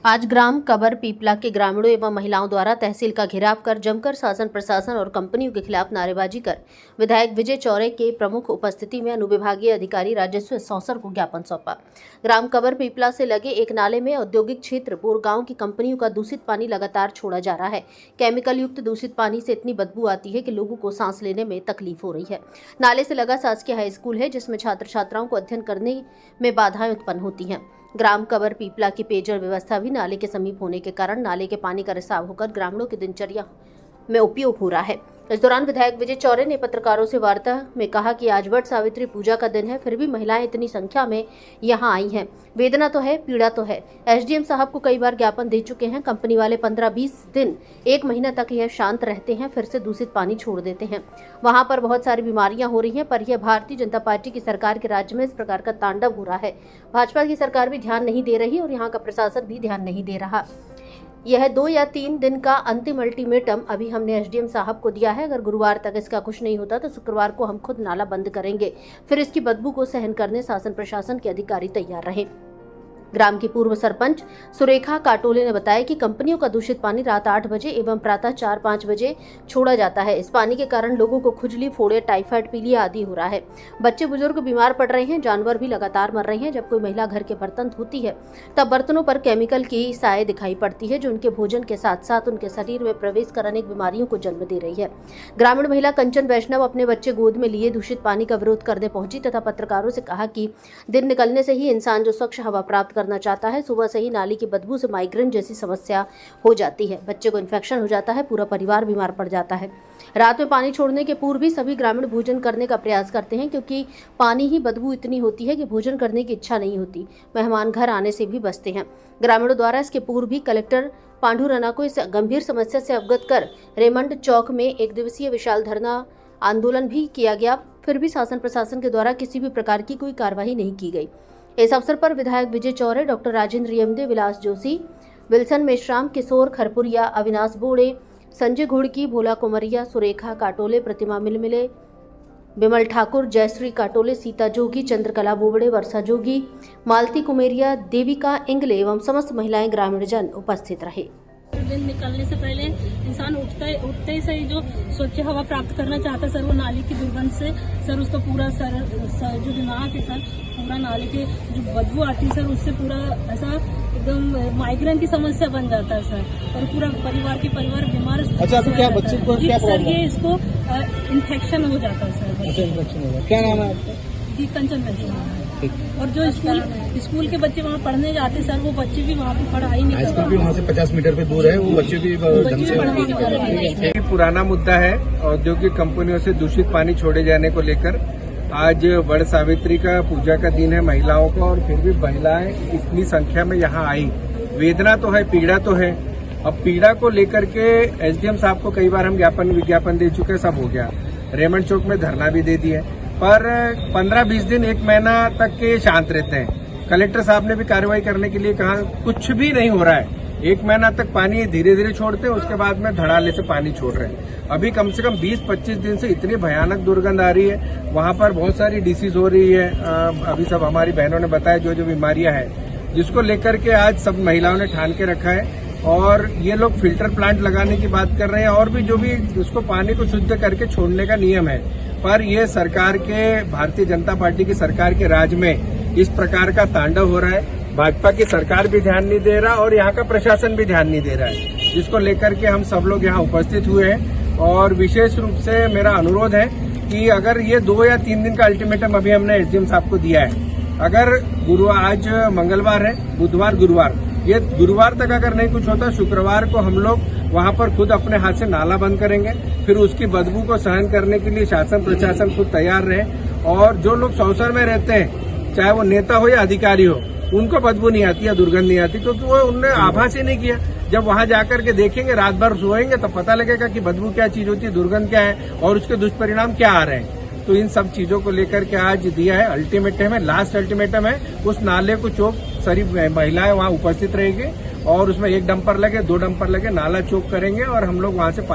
आज ग्राम कबर पीपला के ग्रामीणों एवं महिलाओं द्वारा तहसील का घेराव कर जमकर शासन प्रशासन और कंपनियों के खिलाफ नारेबाजी कर विधायक विजय चौरे के प्रमुख उपस्थिति में अनुविभागीय अधिकारी राजस्व सौसर को ज्ञापन सौंपा। ग्राम कबर पीपला से लगे एक नाले में औद्योगिक क्षेत्र बोरगांव की कंपनियों का दूषित पानी लगातार छोड़ा जा रहा है। केमिकल युक्त दूषित पानी से इतनी बदबू आती है कि लोगों को सांस लेने में तकलीफ हो रही है। नाले से लगा शासकीय हाई स्कूल है जिसमें छात्र छात्राओं को अध्ययन करने में बाधाएं उत्पन्न होती हैं। ग्राम कबर पीपला की पेयजल व्यवस्था भी नाले के समीप होने के कारण नाले के पानी का रिसाव होकर ग्रामीणों की दिनचर्या में उपयोग हो रहा है। इस दौरान विधायक विजय चौरे ने पत्रकारों से वार्ता में कहा कि आज वट सावित्री पूजा का दिन है, फिर भी महिलाएं इतनी संख्या में यहां आई हैं। वेदना तो है, पीड़ा तो है। एसडीएम साहब को कई बार ज्ञापन दे चुके हैं। कंपनी वाले 15-20 दिन 1 महीना तक यह शांत रहते हैं, फिर से दूषित पानी छोड़ देते हैं। वहां पर बहुत सारी बीमारियां हो रही हैं, पर यह भारतीय जनता पार्टी की सरकार के राज्य में इस प्रकार का तांडव हो रहा है। भाजपा की सरकार भी ध्यान नहीं दे रही और यहाँ का प्रशासन भी ध्यान नहीं दे रहा। यह 2 या 3 दिन का अंतिम अल्टीमेटम अभी हमने एसडीएम साहब को दिया है। अगर गुरुवार तक इसका कुछ नहीं होता तो शुक्रवार को हम खुद नाला बंद करेंगे। फिर इसकी बदबू को सहन करने शासन प्रशासन के अधिकारी तैयार रहे। ग्राम की पूर्व सरपंच सुरेखा काटोले ने बताया कि कंपनियों का दूषित पानी रात 8 बजे एवं प्रातः 4-5 बजे छोड़ा जाता है। इस पानी के कारण लोगों को खुजली, फोड़े, टाइफाइड, पीलिया आदि हो रहा है। बच्चे बुजुर्ग बीमार पड़ रहे हैं, जानवर भी लगातार मर रहे हैं। जब कोई महिला घर के बर्तन धोती है तब बर्तनों पर केमिकल की साए दिखाई पड़ती है, जो उनके भोजन के साथ साथ उनके शरीर में प्रवेश कर अनेक बीमारियों को जन्म दे रही है। ग्रामीण महिला कंचन वैष्णव अपने बच्चे गोद में लिए दूषित पानी का विरोध करने पहुंची तथा पत्रकारों से कहा कि दिन निकलने से ही इंसान जो स्वच्छ हवा प्राप्त करना चाहता है, सुबह से ही नाली की बदबू से माइग्रेन जैसी समस्या हो जाती है। बच्चे को इन्फेक्शन हो जाता है, पूरा परिवार बीमार पड़ जाता है। रात में पानी छोड़ने के पूर्व भी सभी ग्रामीण भोजन करने का प्रयास करते हैं, क्योंकि पानी ही बदबू इतनी होती है कि भोजन करने की इच्छा नहीं होती। मेहमान घर आने से भी बचते हैं। ग्रामीणों द्वारा इसके पूर्व भी कलेक्टर पांडू रना को इस गंभीर समस्या से अवगत कर रेमंड चौक में 1 दिवसीय विशाल धरना आंदोलन भी किया गया, फिर भी शासन प्रशासन के द्वारा किसी भी प्रकार की कोई कार्रवाई नहीं की गई। इस अवसर पर विधायक विजय चौरे, डॉक्टर राजेंद्र यमदे, विलास जोशी, विल्सन मेश्राम, किशोर खरपुरिया, अविनाश बोड़े, संजय घुड़की, भोला कुमरिया, सुरेखा काटोले, प्रतिमा मिलमिले, विमल ठाकुर, जयश्री काटोले, सीता जोगी, चंद्रकला बोबड़े, वर्षा जोगी, मालती कुमेरिया, देविका इंगले एवं समस्त महिलाएं ग्रामीण जन उपस्थित रहे। दिन निकलने से पहले इंसान उठते ही सही जो स्वच्छ हवा प्राप्त करना चाहता है सर, वो नाली की दुर्गंध से सर उसका पूरा सर जो दिमाग है सर, पूरा नाली की जो बदबू आती है सर, उससे पूरा ऐसा एकदम माइग्रेन की समस्या बन जाता है सर, और पूरा परिवार बीमार। अच्छा, तो क्या बच्चे को क्या प्रॉब्लम है? इसको इन्फेक्शन हो जाता है सर। अच्छा, इन्फेक्शन हो गया। क्या नाम है आपका? कंचन वैष्णव। और जो स्कूल के बच्चे वहाँ पढ़ने जाते सर, वो बच्चे भी वहाँ पे पढ़ाई नहीं कर पाते। वहाँ से 50 मीटर पे दूर है, वो बच्चे भी ढंग से। पुराना मुद्दा है औद्योगिक कंपनियों से दूषित पानी छोड़े जाने को लेकर। आज वट सावित्री का पूजा का दिन है महिलाओं का, और फिर भी महिलाएं इतनी संख्या में यहाँ आई। वेदना तो है, पीड़ा तो है। अब पीड़ा को लेकर के एसडीएम साहब को कई बार हम विज्ञापन दे चुके, सब हो गया। रेमंड चौक में धरना भी दे दिए, पर 15-20 दिन 1 महीना तक के शांत रहते हैं। कलेक्टर साहब ने भी कार्रवाई करने के लिए कहा, कुछ भी नहीं हो रहा है। 1 महीना तक पानी धीरे धीरे छोड़ते हैं, उसके बाद में धड़ाले से पानी छोड़ रहे हैं। अभी कम से कम 20-25 दिन से इतनी भयानक दुर्गंध आ रही है। वहां पर बहुत सारी डिसीज हो रही है। अभी सब हमारी बहनों ने बताया जो बीमारियां हैं, जिसको लेकर के आज सब महिलाओं ने ठान के रखा है। और ये लोग फिल्टर प्लांट लगाने की बात कर रहे हैं, और भी जो भी उसको पानी को शुद्ध करके छोड़ने का नियम है। पर ये सरकार के, भारतीय जनता पार्टी की सरकार के राज में इस प्रकार का तांडव हो रहा है। भाजपा की सरकार भी ध्यान नहीं दे रहा और यहाँ का प्रशासन भी ध्यान नहीं दे रहा है, जिसको लेकर के हम सब लोग यहाँ उपस्थित हुए हैं। और विशेष रूप से मेरा अनुरोध है कि अगर ये 2 या 3 दिन का अल्टीमेटम अभी हमने एसडीएम साहब को दिया है, अगर आज मंगलवार है, बुधवार, गुरुवार, ये गुरुवार तक अगर नहीं कुछ होता, शुक्रवार को हम लोग वहां पर खुद अपने हाथ से नाला बंद करेंगे। फिर उसकी बदबू को सहन करने के लिए शासन प्रशासन खुद तैयार रहे। और जो लोग सौसर में रहते हैं, चाहे वो नेता हो या अधिकारी हो, उनको बदबू नहीं आती या दुर्गंध नहीं आती, क्योंकि वो उनने आभास ही नहीं किया। जब वहां जाकर के देखेंगे, रात भर सोएंगे, तब पता लगेगा कि बदबू क्या चीज होती है, दुर्गंध क्या है और उसके दुष्परिणाम क्या आ रहे हैं। तो इन सब चीजों को लेकर के आज दिया है अल्टीमेटम है, लास्ट अल्टीमेटम है। उस नाले को चौक सारी महिलाएं वहां उपस्थित रहेगी, और उसमें 1 डंपर लगे, 2 डंपर लगे, नाला चौक करेंगे, और हम लोग वहां से